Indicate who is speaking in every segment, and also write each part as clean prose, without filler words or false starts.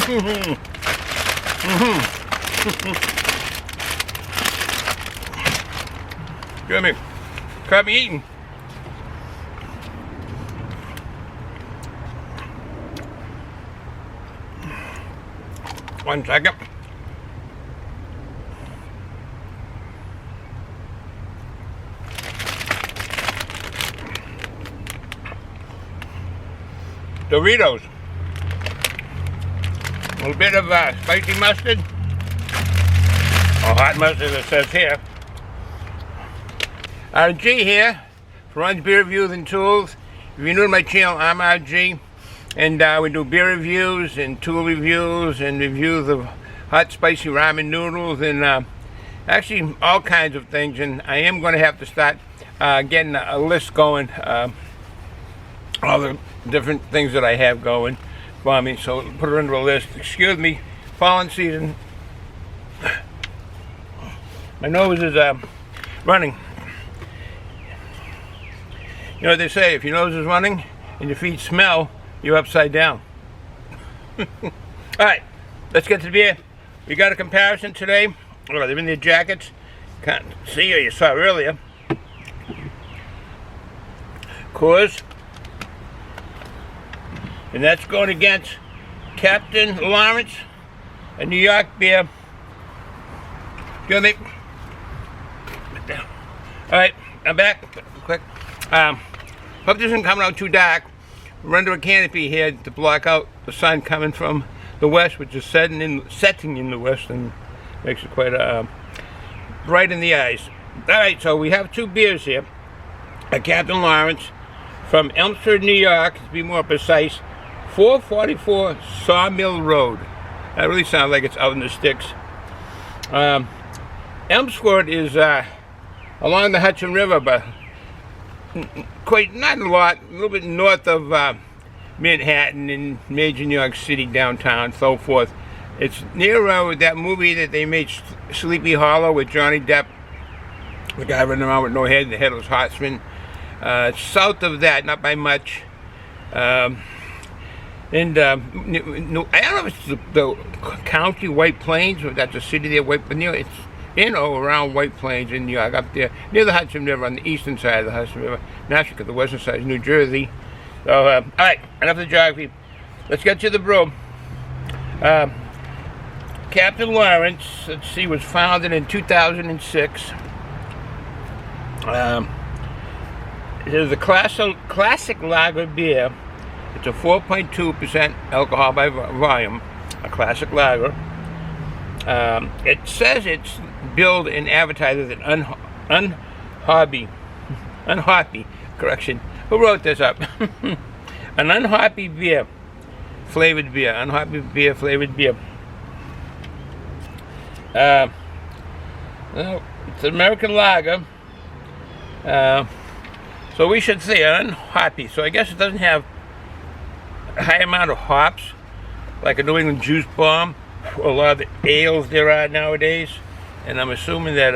Speaker 1: Give me. Cut me eating. One second. Doritos. A little bit of spicy mustard. Or hot mustard, it says here. RG here for RONS Beer Reviews and Tools. If you're new to my channel, I'm RG. And we do beer reviews and tool reviews and reviews of hot spicy ramen noodles and actually all kinds of things. And I am going to have to start getting a list going. All the different things that I have going for me, so put it into a list. Excuse me, fallen season. My nose is running. You know what they say, if your nose is running and your feet smell, you're upside down. Alright, let's get to the beer. We got a comparison today. Oh, they're in their jackets. Can't see, or you saw earlier. COORS. And that's going against CPT LAWRENCE, a New York beer. Excuse me. Alright, I'm back. Quick. Hope this isn't coming out too dark. We're under a canopy here to block out the sun coming from the west, which is setting in the west and makes it quite bright in the eyes. Alright, so we have two beers here. A CPT LAWRENCE from Elmsford, New York, to be more precise. 444 Sawmill Road. That really sounds like it's out in the sticks. Elmsford is along the Hudson River, but quite not a lot. A little bit north of Manhattan and major New York City downtown, so forth. It's near that movie that they made, Sleepy Hollow, with Johnny Depp, the guy running around with no head, the headless horseman. South of that, not by much. And I don't know if it's the county White Plains, or that's a city there, it's in or around White Plains in New York, up there near the Hudson River, on the eastern side of the Hudson River. Naturally, the western side is New Jersey. So, alright, enough of the geography. Let's get to the brew. CPT LAWRENCE, let's see, was founded in 2006. It is a classic lager beer. It's a 4.2% alcohol by volume, a classic lager. It says it's billed and advertised as an unhoppy, correction. Who wrote this up? An unhoppy beer, flavored beer, unhoppy beer, flavored beer. Well, it's an American lager. So we should say unhoppy. So I guess it doesn't have a high amount of hops like a New England juice bomb, or a lot of the ales there are nowadays. And I'm assuming that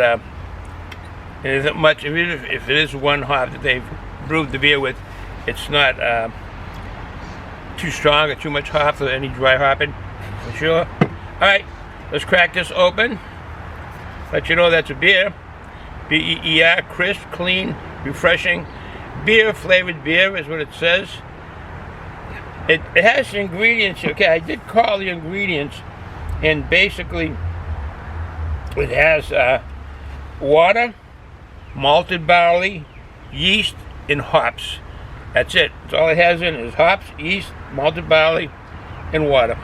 Speaker 1: it isn't much, if it is one hop that they've brewed the beer with, it's not too strong or too much hop for any dry hopping, for sure. Alright, let's crack this open. Let you know that's a beer. B-E-E-R, crisp, clean, refreshing. Beer, flavored beer is what it says. It has the ingredients. Okay, I did call the ingredients, and basically it has water, malted barley, yeast, and hops. That's it. That's all it has in it is hops, yeast, malted barley, and water.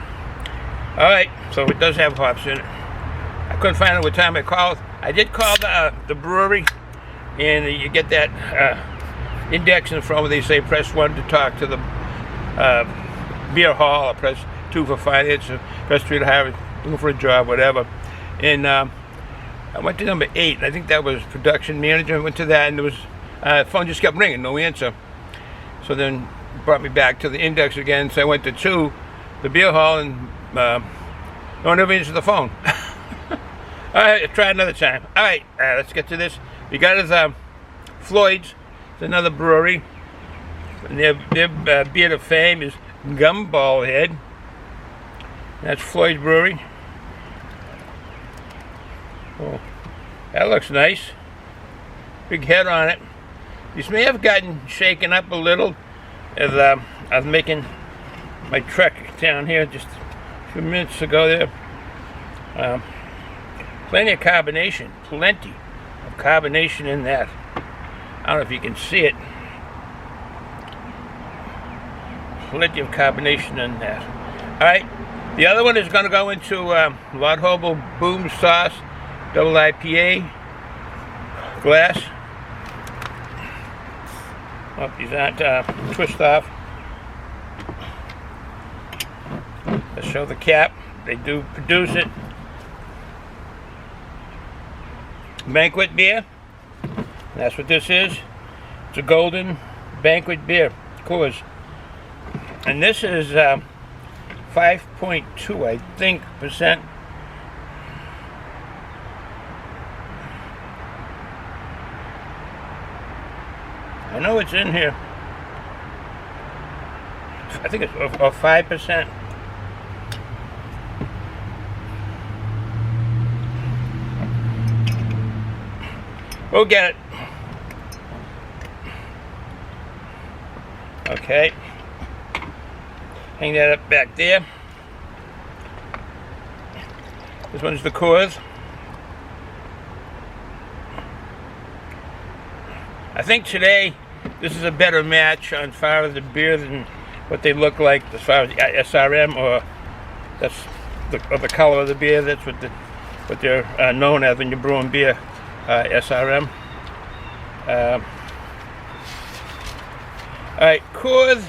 Speaker 1: Alright, so it does have hops in it. I couldn't find out what time I called. I did call the brewery, and you get that index in front where they say press 1 to talk to the beer hall, or press 2 for finance, or press 3 to hire, looking for a job, whatever. And I went to number 8, and I think that was production manager. I went to that, and there was phone just kept ringing, no answer. So then brought me back to the index again. So I went to 2, the beer hall, and no one ever answered the phone. Alright, let's try another time. Alright, let's get to this. We got his Floyd's. It's another brewery. And their beer of fame is Gumball Head. That's Floyd's Brewery. Oh, that looks nice. Big head on it. This may have gotten shaken up a little as I was making my trek down here just a few minutes ago there. Plenty of carbonation. Plenty of carbonation in that. I don't know if you can see it. Plenty of carbonation in that. Alright, the other one is going to go into Lord Hobo Boom Sauce Double IPA glass. Oh, these aren't twist off. Let's show the cap. They do produce it. Banquet beer. That's what this is. It's a golden banquet beer, COORS. And this is 5.2, I think, percent. I know it's in here. I think it's 5%. We'll get it. Okay. Hang that up back there. This one's the COORS. I think today this is a better match as far as the beer than what they look like as far as SRM, or that's the color of the beer. That's what they're known as when you're brewing beer, SRM. All right, COORS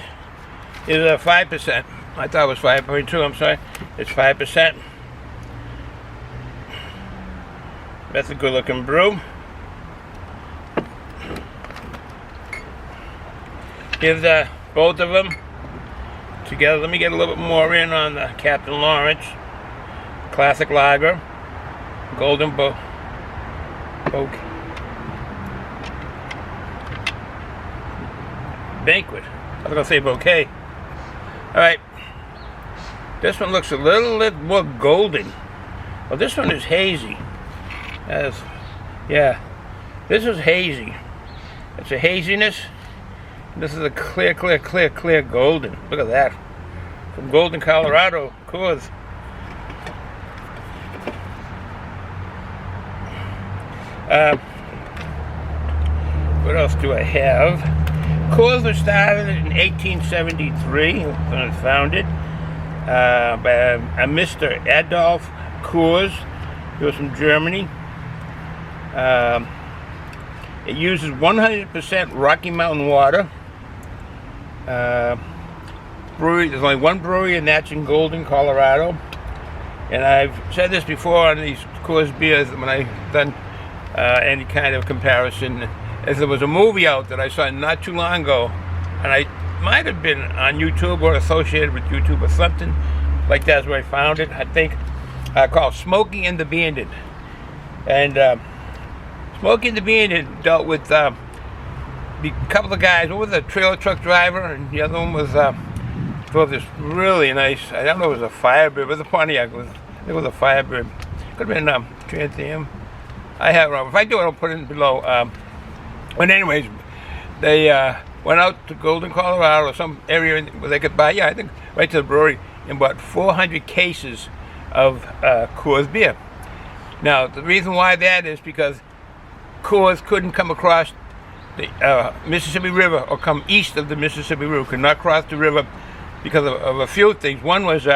Speaker 1: is 5%. I thought it was 5.2. I'm sorry. It's 5%. That's a good-looking brew. Here's both of them together. Let me get a little bit more in on the Captain Lawrence Classic Lager, Golden Banquet. I was gonna say bouquet. All right. This one looks a little bit more golden. Well, this one is hazy. Yeah, this is hazy. It's a haziness. This is a clear golden. Look at that. From Golden, Colorado, COORS. What else do I have? COORS was started in 1873 when it was founded by a Mr. Adolf COORS. He was from Germany. It uses 100% Rocky Mountain water. Brewery, there's only one brewery, and that's in Golden, Colorado. And I've said this before on these COORS beers when I've done any kind of comparison. As there was a movie out that I saw not too long ago, and I might have been on YouTube or associated with YouTube or something like that's where I found it, I think, called Smokey and the Bandit. And Smokey and the Bandit dealt with a couple of guys. One was a trailer truck driver, and the other one was drove this really nice, I don't know if it was a Firebird, it was a Pontiac. I think it was a Firebird. Could have been Trans Am. I have it wrong. If I do it, I'll put it below. But anyways, they went out to Golden, Colorado, or some area where they could buy, I think right to the brewery, and bought 400 cases of COORS beer. Now, the reason why that is because COORS couldn't come across the Mississippi River or come east of the Mississippi River, could not cross the river because of a few things. One was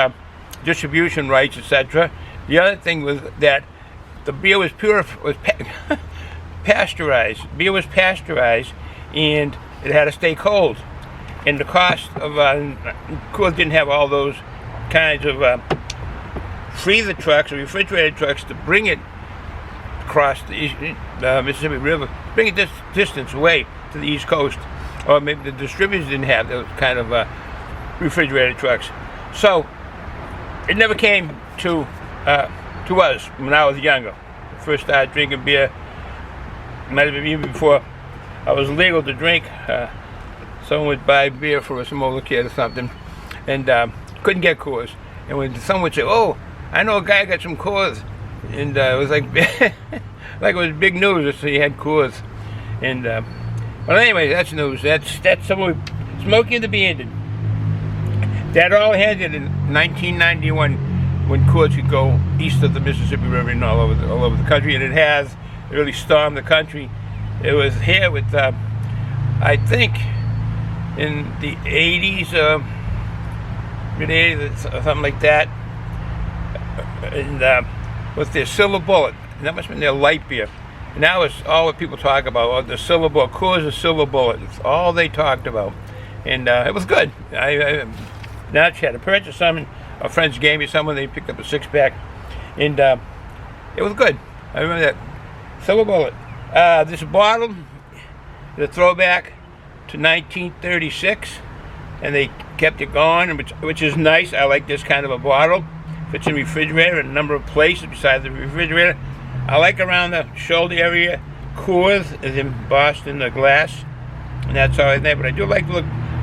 Speaker 1: distribution rights, etc. The other thing was that the beer was pasteurized. Beer was pasteurized, and it had to stay cold. And the cost of COORS didn't have all those kinds of freezer trucks or refrigerated trucks to bring it across the Mississippi River, bring it this distance away to the East Coast, or maybe the distributors didn't have those kind of refrigerated trucks. So it never came to us when I was younger. First started drinking beer, might have been even before I was legal to drink. Someone would buy beer for a smaller kid or something, and couldn't get COORS. And when someone would say, "Oh, I know a guy got some COORS," and it was like like it was big news. So he had COORS, and well, anyway, that's news. That's someone smoking the Bandit. That all ended in 1991 when COORS could go east of the Mississippi River and all over the country, and it has really stormed the country. It was here with I think in the 80s, mid-80s, something like that, and with their silver bullet. And that must have been their light beer. And that was all what people talk about, the silver bullet. COORS, the silver bullet. It's all they talked about. And it was good. I now had to purchase some, and our friends gave me some when they picked up a 6-pack. And it was good. I remember that. Silver bullet. This bottle is a throwback to 1936, and they kept it going, which is nice. I like this kind of a bottle. Fits in the refrigerator in a number of places besides the refrigerator. I like around the shoulder area. COORS is embossed in the glass, and that's all I think. But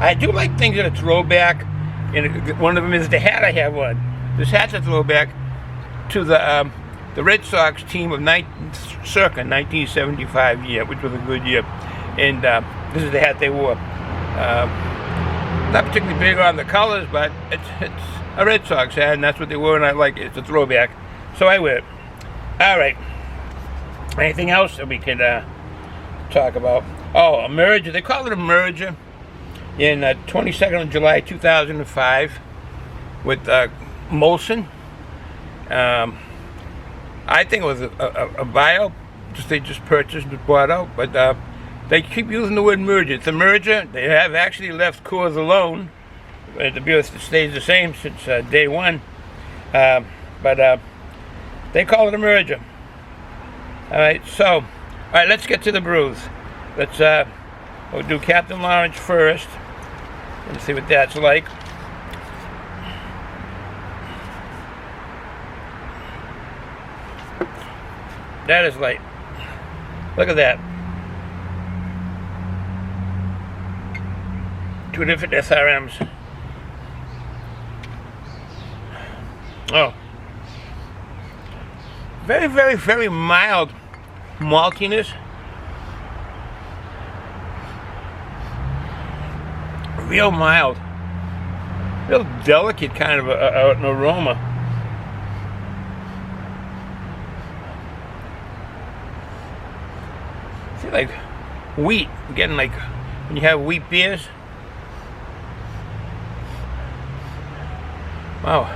Speaker 1: I do like things that are throwback. And one of them is the hat I have on. This hat's a throwback to the Red Sox team of circa 1975 year, which was a good year. And this is the hat they wore. Not particularly big on the colors, but it's a Red Sox hat, and that's what they wore, and I like it. It's a throwback, so I wear it. All right. Anything else that we can talk about? Oh, a merger. They call it a merger in 22nd of July 2005 with Molson. I think it was a buyout. They just purchased and bought out, but they keep using the word merger. It's a merger. They have actually left COORS alone. The beer stays the same since day one, but they call it a merger. All right, so let's get to the brews. We'll do Captain Lawrence first and see what that's like. That is light. Look at that. 2 different SRMs. Oh. Very, very, very mild maltiness. Real mild. Real delicate kind of an aroma. See, like wheat. I'm getting like when you have wheat beers. Wow.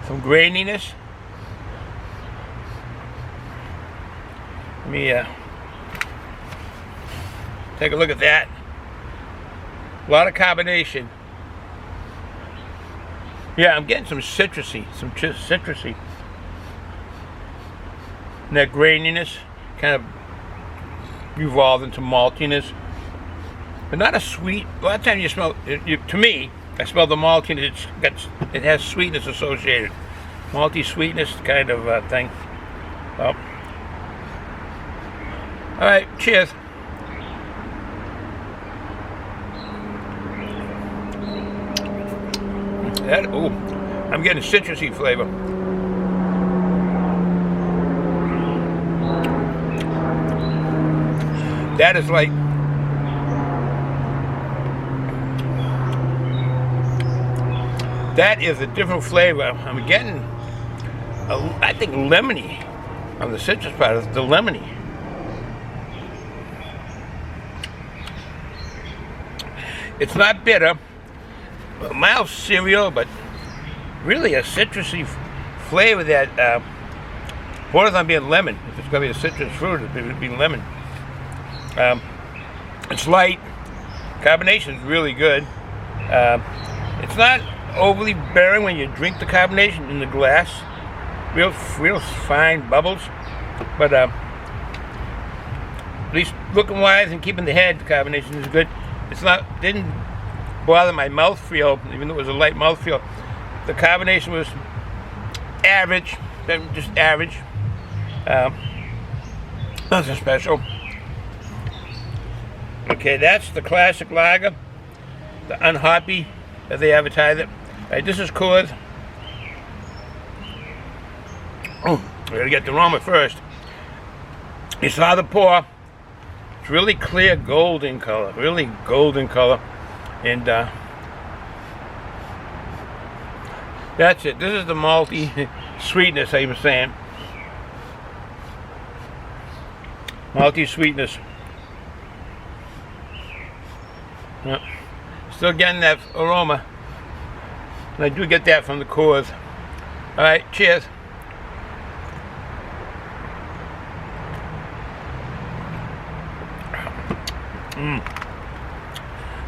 Speaker 1: Some graininess. Let me take a look at that. A lot of carbonation. Yeah, I'm getting some citrusy. And that graininess kind of evolved into maltiness. But not a sweet. A lot of times you smell, to me, I smell the maltiness. It has sweetness associated. Malty sweetness kind of thing. Well, all right, cheers. Ooh, I'm getting citrusy flavor. That is like that is a different flavor. I'm getting, I think, lemony on the citrus part. The lemony. It's not bitter. Mild cereal, but really a citrusy flavor that borders on being lemon. If it's going to be a citrus fruit, it would be lemon. It's light. Carbonation is really good. It's not overly bearing when you drink the carbonation in the glass. Real fine bubbles. But at least looking wise and keeping the head, the carbonation is good. Didn't bother my mouthfeel, even though it was a light mouthfeel. The carbonation was average, just average. Nothing special. Okay, that's the classic lager, the unhoppy, as they advertise it. Alright, this is Coors. Oh, we gotta get the aroma first. You saw the pour. It's really clear golden color, really golden color. And that's it. This is the malty sweetness I was saying. Malty sweetness. Yep. Still getting that aroma. And I do get that from the Coors. Alright, cheers.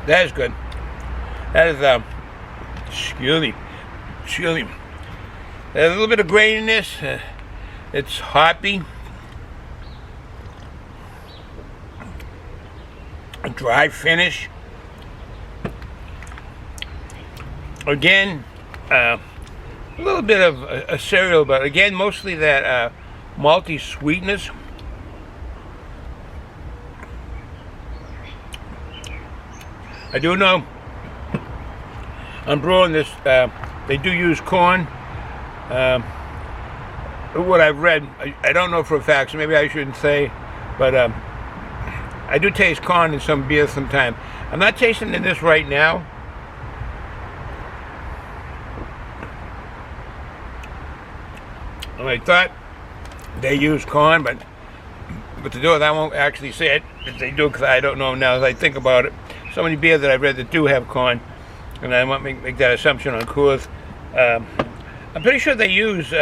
Speaker 1: That is good. That is excuse me. There's a little bit of graininess. It's hoppy. A dry finish. Again, a little bit of a cereal, but again, mostly that malty sweetness. I do know I'm brewing this, they do use corn. What I've read, I don't know for a fact, so maybe I shouldn't say, but I do taste corn in some beers sometimes. I'm not tasting in this right now. I thought they use corn, but to do it, I won't actually say it if they do, because I don't know now as I think about it. So many beers that I've read that do have corn, and I won't make that assumption on Coors. I'm pretty sure they use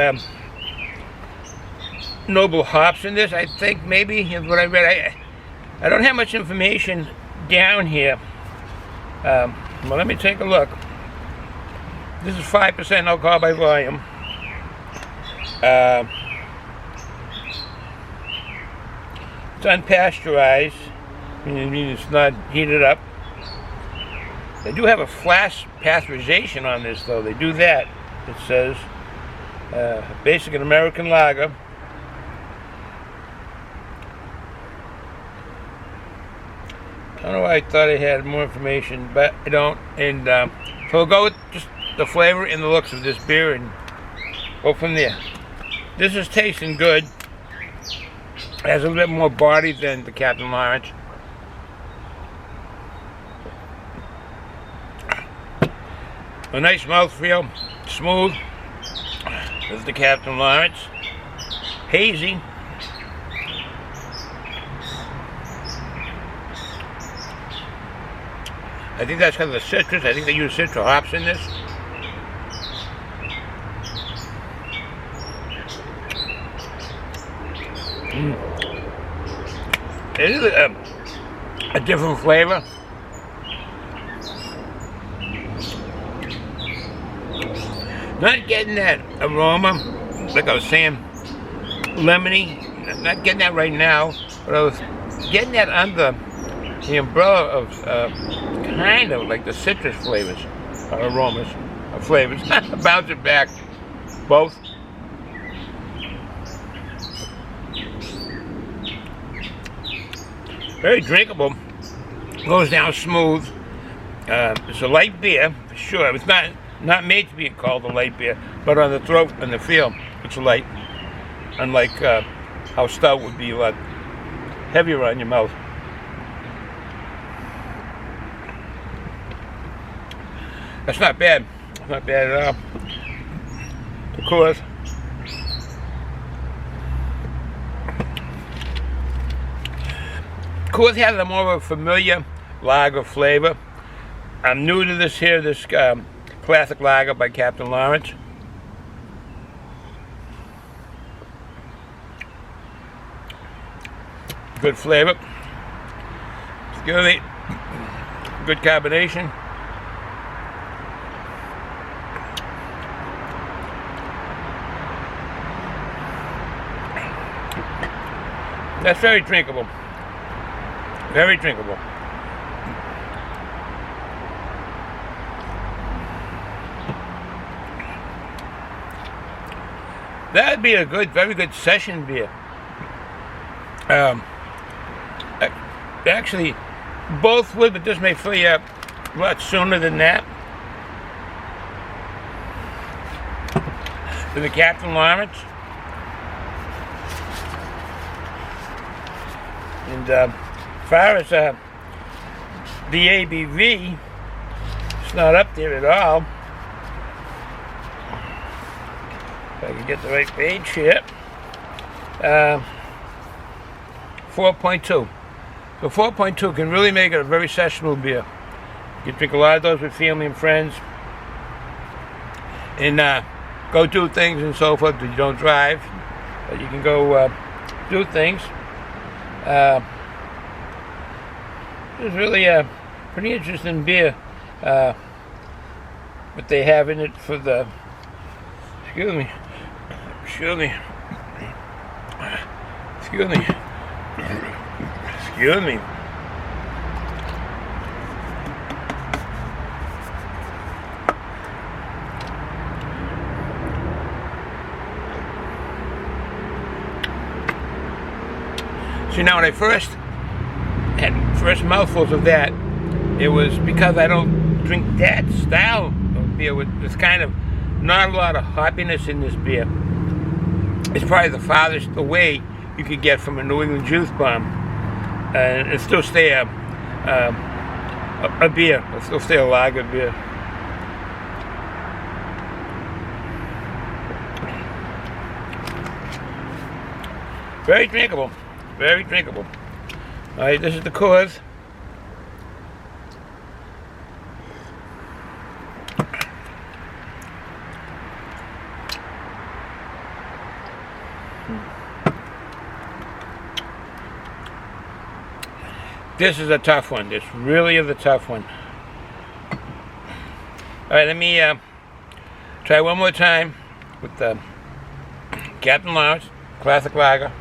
Speaker 1: noble hops in this. I think maybe is what I read. I don't have much information down here. Well, let me take a look. This is 5% alcohol by volume. It's unpasteurized, meaning it's not heated up. They do have a flash pasteurization on this, though. They do that. It says basic and American lager. I don't know why I thought I had more information, but I don't. And so we'll go with just the flavor and the looks of this beer and go from there. This is tasting good. It has a little bit more body than the Captain Lawrence. A nice mouthfeel, smooth. This is the Captain Lawrence. Hazy. I think that's because of the citrus. I think they use citrus hops in this. It is a different flavor. Not getting that aroma, like I was saying, lemony. Not getting that right now, but I was getting that under the umbrella of kind of like the citrus flavors, or aromas, or flavors. Bounce it back, both. Very drinkable. Goes down smooth. It's a light beer, for sure. It's not made to be called a light beer, but on the throat and the feel, it's light. Unlike how stout would be a lot heavier on your mouth. That's not bad. It's not bad at all. Of course. Coors has a more of a familiar lager flavor. I'm new to this here, this classic lager by Captain Lawrence. Good flavor. It's good. Good combination. That's very drinkable. Very drinkable. That'd be a good, very good session beer. Actually, both would, but this may fill you up a lot sooner than that. to the Captain Lawrence. And as far as the ABV, it's not up there at all. If I can get the right page here. 4.2. So 4.2 can really make it a very sessionable beer. You can drink a lot of those with family and friends, and go do things and so forth. You don't drive, but you can go do things. It's really a pretty interesting beer. What they have in it for the, excuse me. See, now when I first had mouthfuls of that, it was because I don't drink that style of beer. There's kind of not a lot of hoppiness in this beer. It's probably the farthest away you could get from a New England juice bomb, and still stay a beer. It'll still stay a lager beer. Very drinkable. Very drinkable. All right, this is the COORS. This is a tough one. This really is a tough one. All right, let me try one more time with the Captain Lawrence Classic Lager.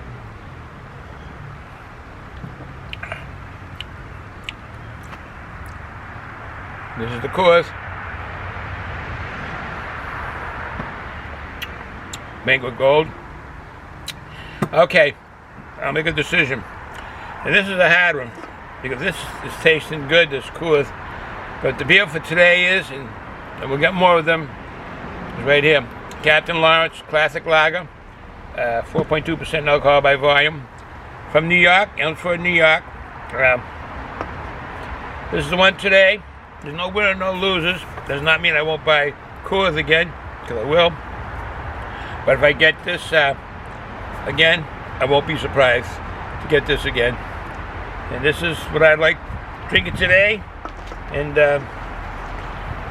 Speaker 1: This is the COORS Banquet Gold. Okay, I'll make a decision. And this is a hard one, because this is tasting good, this COORS. But the beer for today is, and we'll get more of them, is right here. Captain Lawrence Classic Lager, 4.2% alcohol by volume. From New York, Elmsford, New York. This is the one today. There's no winner, no losers. Does not mean I won't buy COORS again, because I will. But if I get this again, I won't be surprised to get this again. And this is what I'd like drinking today, and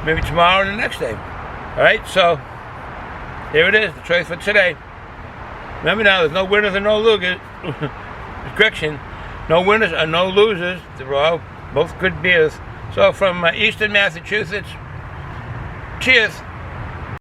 Speaker 1: maybe tomorrow and the next day. All right, so here it is, the choice for today. Remember now, there's no winners and no losers. Correction, no winners and no losers. They're all both good beers. So from Eastern Massachusetts, cheers.